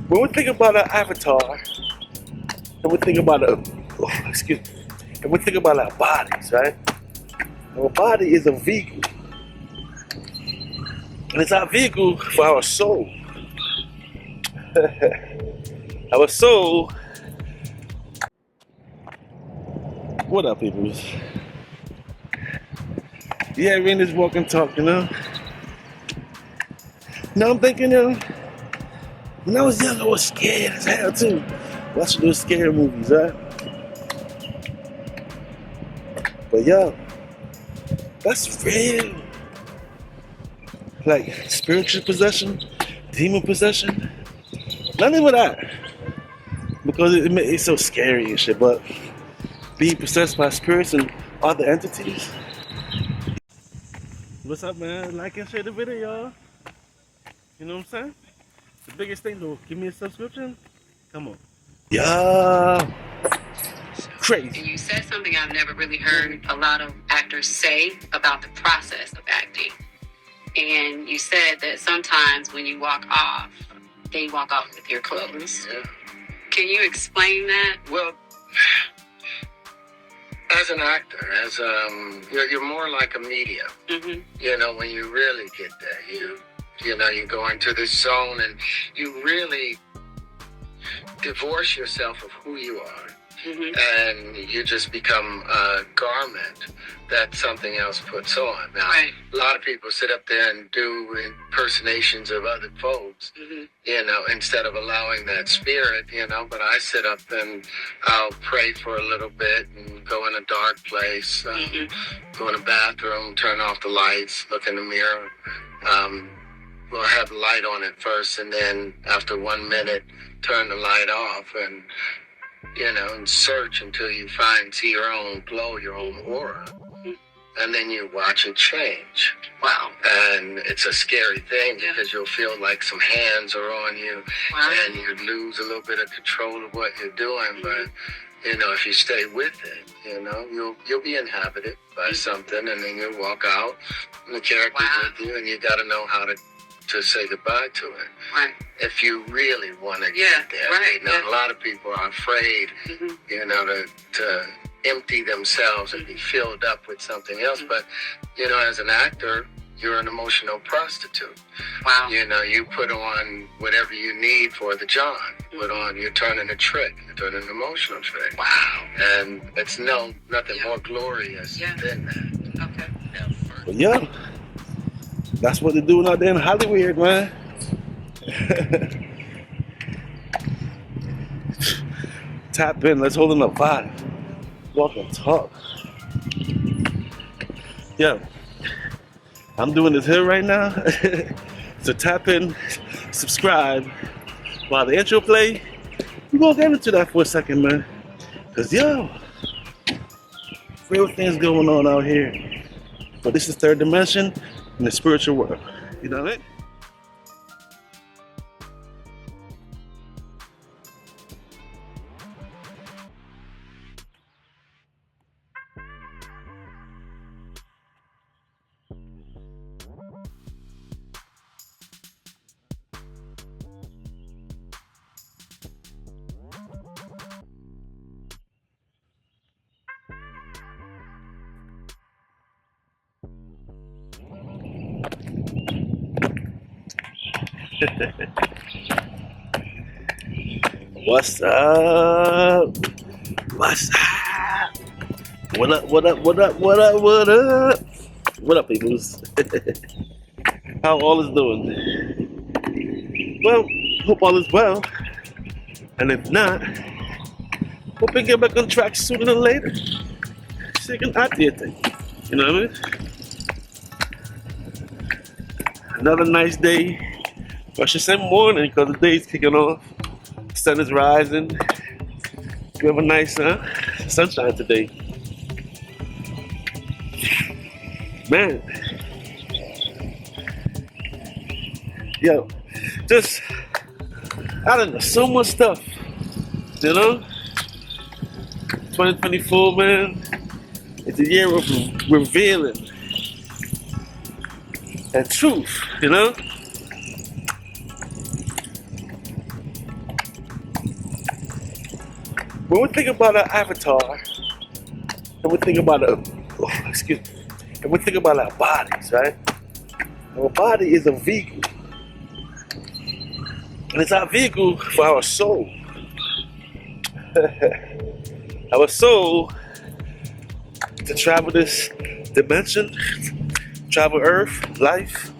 when we think about our avatar, and we think about and we think about our bodies, right? Our body is a vehicle, and it's our vehicle for our soul. Our soul. What up, people? Yeah, we in this walk and talk, Now I'm thinking, when I was young, I was scared as hell too. Watching those scary movies, right? But yo, that's real. Like spiritual possession, demon possession. Nothing with that. Because it's so scary and shit, but being possessed by spirits and other entities. What's up, man? Like and share the video, y'all. You know what I'm saying? The biggest thing though, give me a subscription. Come on. Yeah. Crazy. And you said something I've never really heard a lot of actors say about the process of acting. And you said that sometimes when you walk off, they walk off with your clothes. Yeah. Can you explain that? Well, as an actor, you're more like a medium. Mm-hmm. When you really get there, you go into this zone and you really divorce yourself of who you are. Mm-hmm. And you just become a garment that something else puts on. Now, right. A lot of people sit up there and do impersonations of other folks, instead of allowing that spirit, but I sit up and I'll pray for a little bit and go in a dark place, go in a bathroom, turn off the lights, look in the mirror. We'll have the light on at first, and then after 1 minute, turn the light off and and search until you see your own glow, your own aura. And then you watch it change. Wow. And it's a scary thing because you'll feel like some hands are on you. Wow. And you lose a little bit of control of what you're doing. But, if you stay with it, you'll be inhabited by something, and then you'll walk out and the character's with you, and you got to know how to say goodbye to it. Right. If you really want to get there. Right. A lot of people are afraid, to empty themselves and be filled up with something else. But, as an actor, you're an emotional prostitute. Wow. You put on whatever you need for the job. You're turning a trick. You're turning an emotional trick. Wow. And it's nothing more glorious than that. Okay. But yeah, that's what they're doing out there in Hollywood, man. Tap in, let's hold in a vibe. Walk and talk. Yeah, I'm doing this here right now. So tap in, subscribe. While the intro play, we're gonna get into that for a second, man. Cause real things going on out here. But this is third dimension in the spiritual world. You know what I mean? What's up? What's up? What up, what up, what up, what up, what up? What up, peoples? How all is doing? Well, hope all is well. And if not, hope we get back on track sooner than later. So you can out there thing. You know what I mean? Another nice day. Or I should say morning, because the day's kicking off. The sun is rising. We have a nice sunshine today. Man. Yo, just, I don't know, so much stuff. You know? 2024, man. It's a year of revealing and truth, you know? when we think about our avatar, and we think about and we think about our bodies, right? Our body is a vehicle, and it's our vehicle for our soul. Our soul to travel this dimension, travel Earth, life,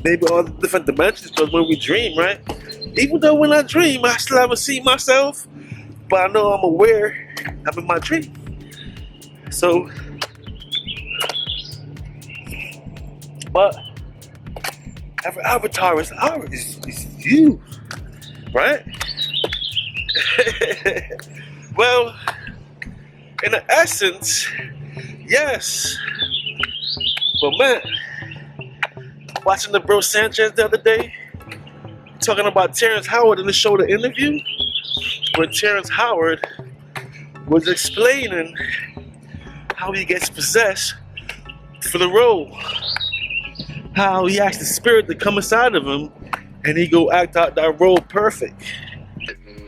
maybe all the different dimensions. Because when we dream, right? Even though when I dream, I still haven't seen myself, but I know I'm aware I'm in my dream. So, but every avatar is you, right? Well, in the essence, yes. But man, watching the bro Sanchez the other day, talking about Terence Howard in the show The Interview, where Terence Howard was explaining how he gets possessed for the role. How he asks the spirit to come inside of him and he go act out that role perfect.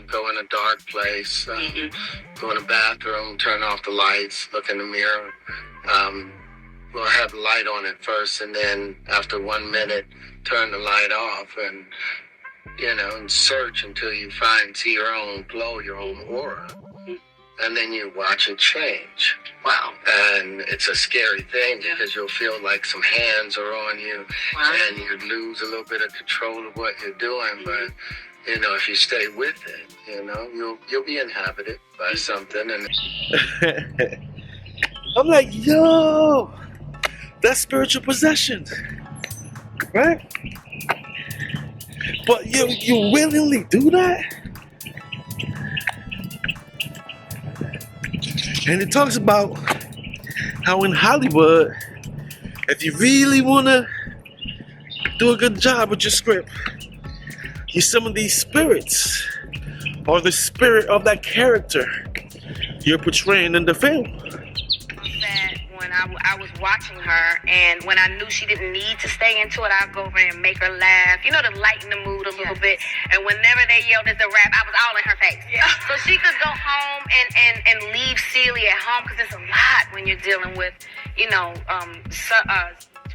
Go in a dark place, go in a bathroom, turn off the lights, look in the mirror. We'll have the light on at first, and then after 1 minute, turn the light off, and and search until you see your own glow, your own aura. And then you watch it change. Wow. And it's a scary thing because you'll feel like some hands are on you, and you lose a little bit of control of what you're doing, but if you stay with it, you'll be inhabited by something. And I'm like, yo, that's spiritual possession, right? But you willingly do that? And it talks about how in Hollywood, if you really want to do a good job with your script, you summon these spirits, or the spirit of that character you're portraying in the film. That when I was watching her, and when I knew she didn't need to stay into it, I'd go over and make her laugh, to lighten the mood a little bit. And whenever they yelled at the rap, I was all in her face. Yeah. So she could go home and leave Celie at home, because it's a lot when you're dealing with,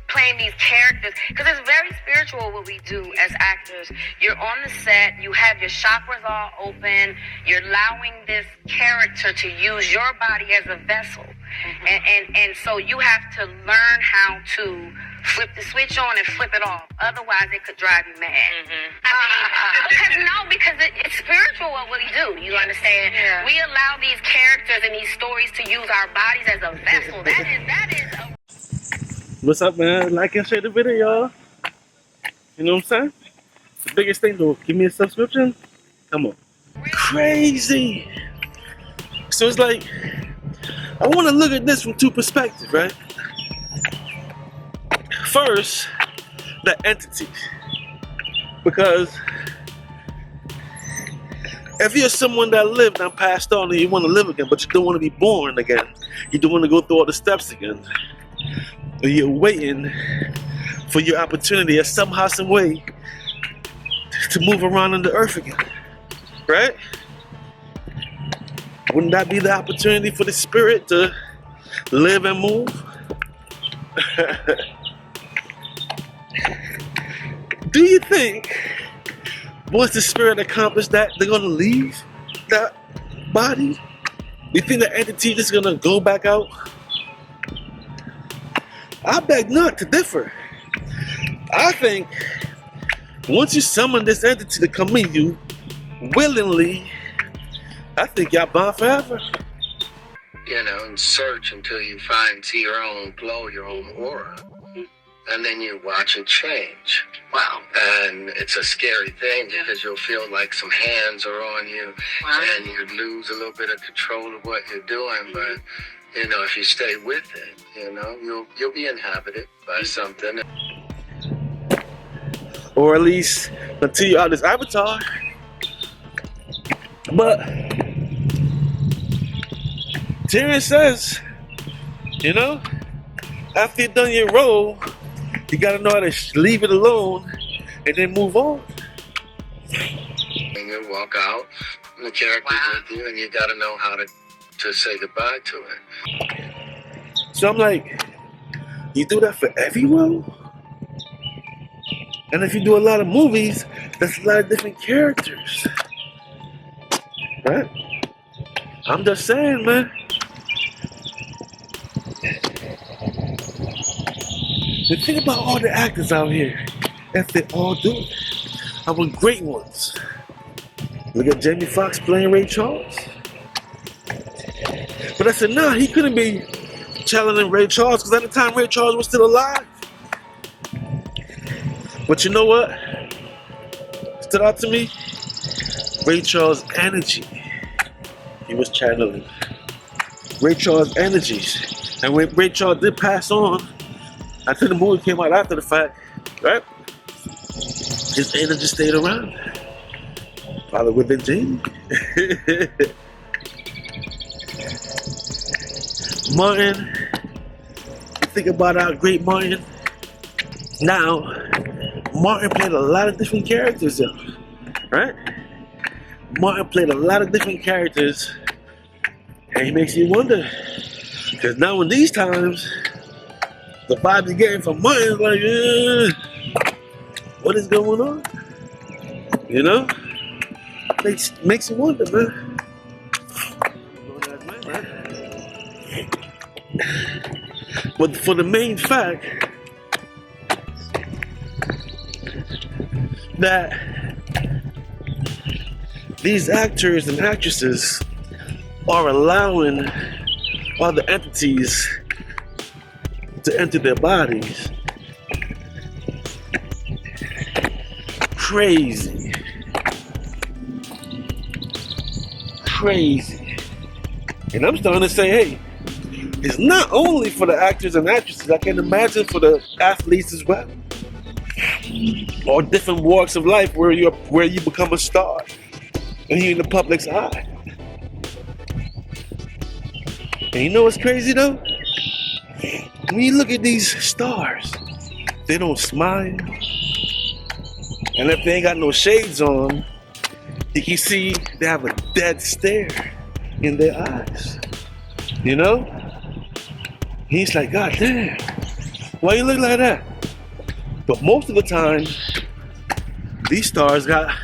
playing these characters, because it's very spiritual what we do as actors. You're on the set, you have your chakras all open, you're allowing this character to use your body as a vessel. And so you have to learn how to flip the switch on and flip it off. Otherwise, it could drive you mad. Because it's spiritual what we do. You understand? Yeah. We allow these characters and these stories to use our bodies as a vessel. That is a... What's up, man? Like and share the video, y'all. You know what I'm saying? The biggest thing, though, give me a subscription. Come on. Crazy. So it's like, I want to look at this from two perspectives, right? First, the entity. Because if you're someone that lived and passed on and you want to live again, but you don't want to be born again, you don't want to go through all the steps again, you're waiting for your opportunity or somehow, some way to move around on the earth again, right? Wouldn't that be the opportunity for the spirit to live and move? Do you think once the spirit accomplishes that, they're going to leave that body? Do you think the entity is going to go back out? I beg not to differ. I think once you summon this entity to come in you willingly, I think y'all bond forever. And search until you see your own glow, your own aura. And then you watch it change. Wow. And it's a scary thing because you'll feel like some hands are on you, and you lose a little bit of control of what you're doing, but if you stay with it, you'll be inhabited by something. Or at least until you're out this avatar. But Terence says, after you've done your role, you gotta know how to leave it alone and then move on. And you walk out, And the character's Wow. with you, and you got to know how to say goodbye to it. So I'm like, you do that for every role? And if you do a lot of movies, that's a lot of different characters. Right? I'm just saying, man. The thing about all the actors out here, if they all do it, I want great ones. Look at Jamie Foxx playing Ray Charles. But I said, nah, he couldn't be challenging Ray Charles because at the time Ray Charles was still alive. But you know what stood out to me? Ray Charles' energy. He was channeling Ray Charles' energies. And when Ray Charles did pass on, after the movie came out after the fact, right? His energy stayed around. Probably within Jamie. Martin, you think about how great Martin. Now, Martin played a lot of different characters, though, right? Martin played a lot of different characters, and he makes you wonder. Because now in these times, the vibe you're getting from Martin is like, what is going on? You know? Makes you wonder, man. But for the main fact that these actors and actresses are allowing other entities to enter their bodies. Crazy. And I'm starting to say, hey, it's not only for the actors and actresses, I can imagine for the athletes as well. Or different walks of life where you become a star and you're in the public's eye. And you know what's crazy though? When you look at these stars, they don't smile. And if they ain't got no shades on, you can see they have a dead stare in their eyes. You know? He's like, God damn, why you look like that? But most of the time, these stars got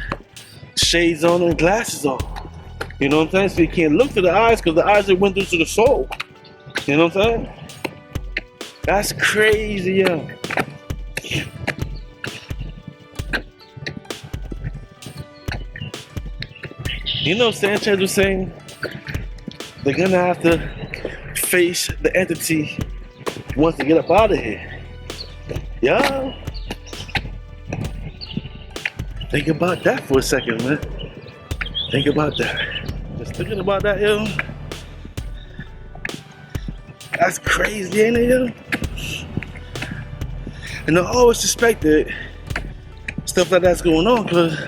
shades on and glasses on. You know what I'm saying? So you can't look to the eyes because the eyes are windows to the soul. You know what I'm saying? That's crazy, yo. You know, Sanchez was saying they're gonna have to face the entity once they get up out of here. Yo. Think about that for a second, man. Think about that. Just thinking about that, yo. That's crazy, ain't it, yo? And I always suspected stuff like that's going on because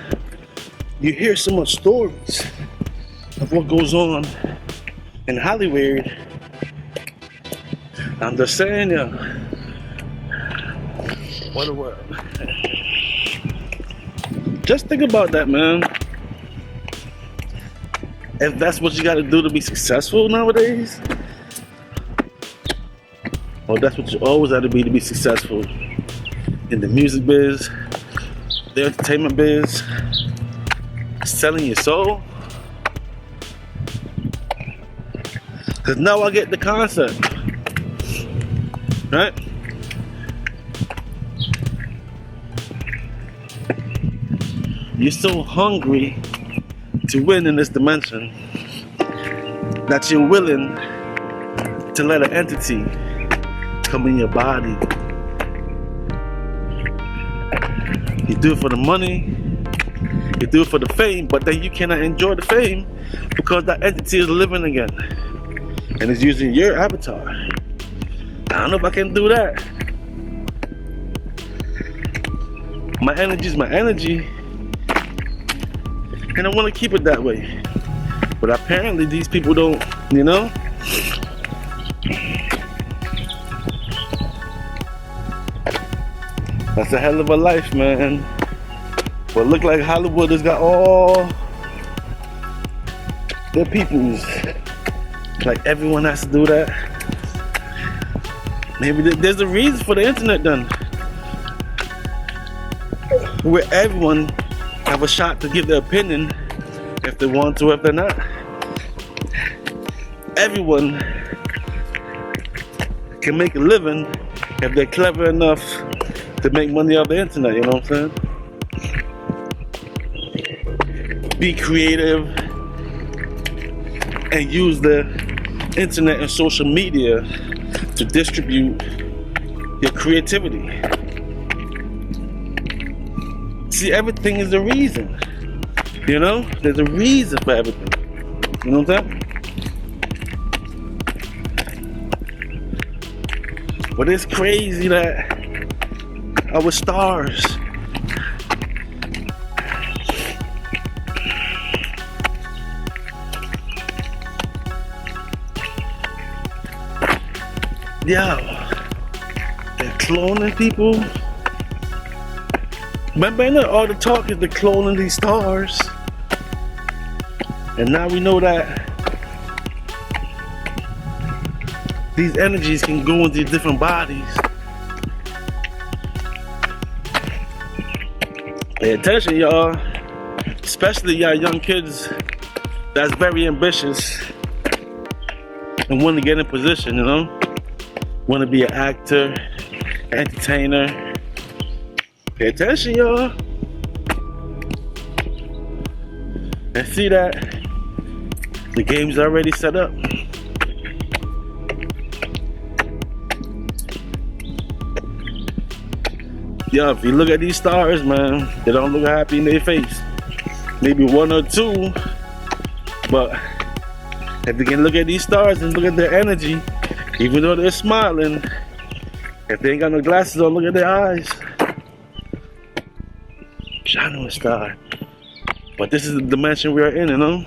you hear so much stories of what goes on in Hollywood. I'm just saying, yo. What a world. Just think about that, man. If that's what you gotta do to be successful nowadays, or that's what you always have to be successful in the music biz, the entertainment biz, selling your soul. Cause now I get the concept, right? You're so hungry to win in this dimension that you're willing to let an entity come in your body. You do it for the money, you do it for the fame, but then you cannot enjoy the fame because that entity is living again and is using your avatar. I don't know if I can do that. My energy is my energy, and I want to keep it that way. But apparently these people don't, you know? That's a hell of a life, man. But look like Hollywood has got all The peoples, like everyone has to do that. Maybe there's a reason for the internet then, where everyone have a shot to give their opinion if they want to, if they're not. Everyone can make a living if they're clever enough to make money off the internet, you know what I'm saying? Be creative and use the internet and social media to distribute your creativity. See, everything is a reason. You know? There's a reason for everything. You know what I'm saying? But it's crazy that our stars they're cloning people. Remember, all the talk is the cloning these stars. And now we know that these energies can go into different bodies. Pay attention, y'all. Especially y'all young kids that's very ambitious and want to get in position, you know? Want to be an actor, entertainer. Pay attention, y'all. And see that the game's already set up. Yo, if you look at these stars, man, they don't look happy in their face. Maybe one or two, but if you can look at these stars and look at their energy, even though they're smiling, if they ain't got no glasses on, look at their eyes. Shining a star. But this is the dimension we are in, you know?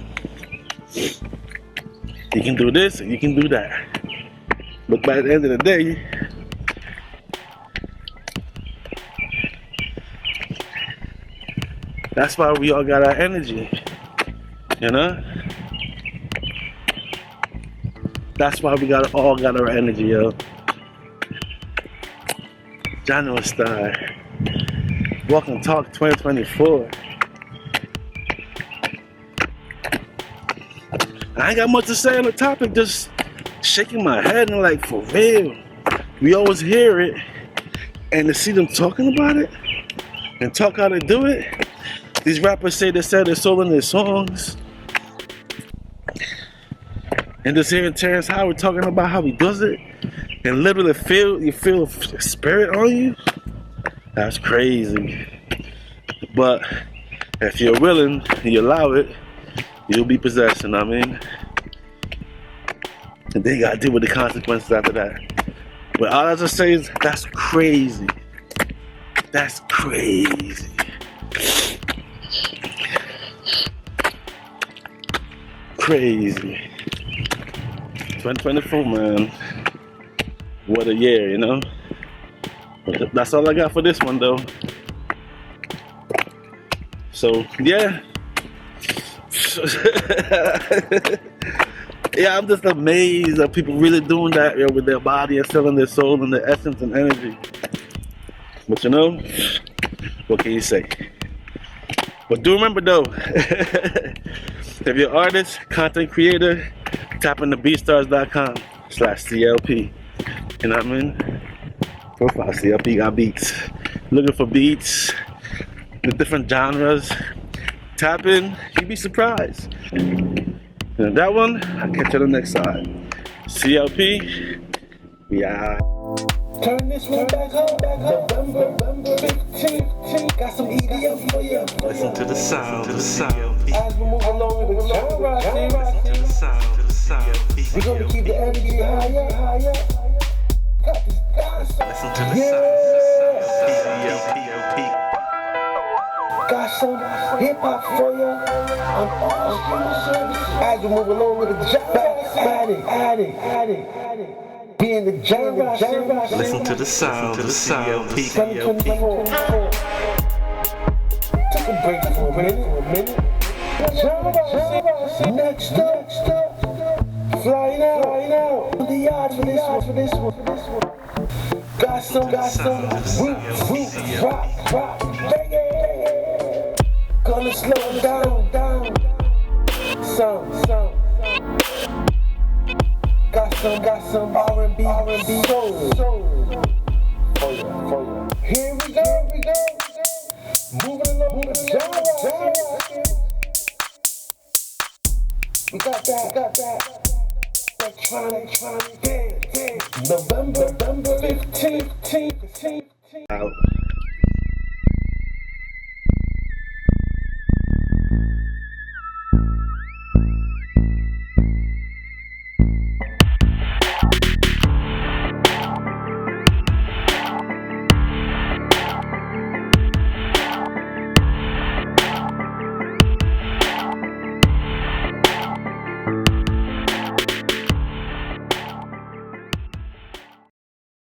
You can do this and you can do that. But by the end of the day, that's why we all got our energy, you know? That's why we all got our energy, yo. Jono Star. Welcome Talk 2024. I ain't got much to say on the topic, just shaking my head and like, for real. We always hear it, and to see them talking about it, and talk how they do it. These rappers say they sell their soul in their songs. And just hearing Terence Howard talking about how he does it, and literally you feel a spirit on you. That's crazy. But if you're willing and you allow it, you'll be possessed, you know what I mean? And then you gotta deal with the consequences after that. But all I just say is, that's crazy. That's crazy. Crazy. 2024, man. What a year, you know? But that's all I got for this one, though. So, yeah. Yeah, I'm just amazed that people really doing that, yo, with their body and selling their soul and their essence and energy. But you know, what can you say? But do remember though, if you're an artist, content creator, tap into beatstars.com/CLP. You know what I mean? Profile CLP got beats. Looking for beats, the different genres. Tap in, you'd be surprised. And that one, I'll catch you on the next side. CLP, we out. Turn this one back home, November 15th, got some EDM for you. Listen to the sound, As we move along with the genre, to the sound. we're gonna keep the energy higher. Got this dance. Listen to the Yeah. Got some hip hop for you on all streaming services. As we move along with the genre, addict. Being the genre. Listen to the sound, 724. Took a break for a minute. Next up, flying out. The yard for this one. Got some roots, rock, reggae. Gonna slow it down. Some. Got some R&B soul. For ya. Here we go. Moving along with the genre. We got that electronic dance. November 15th.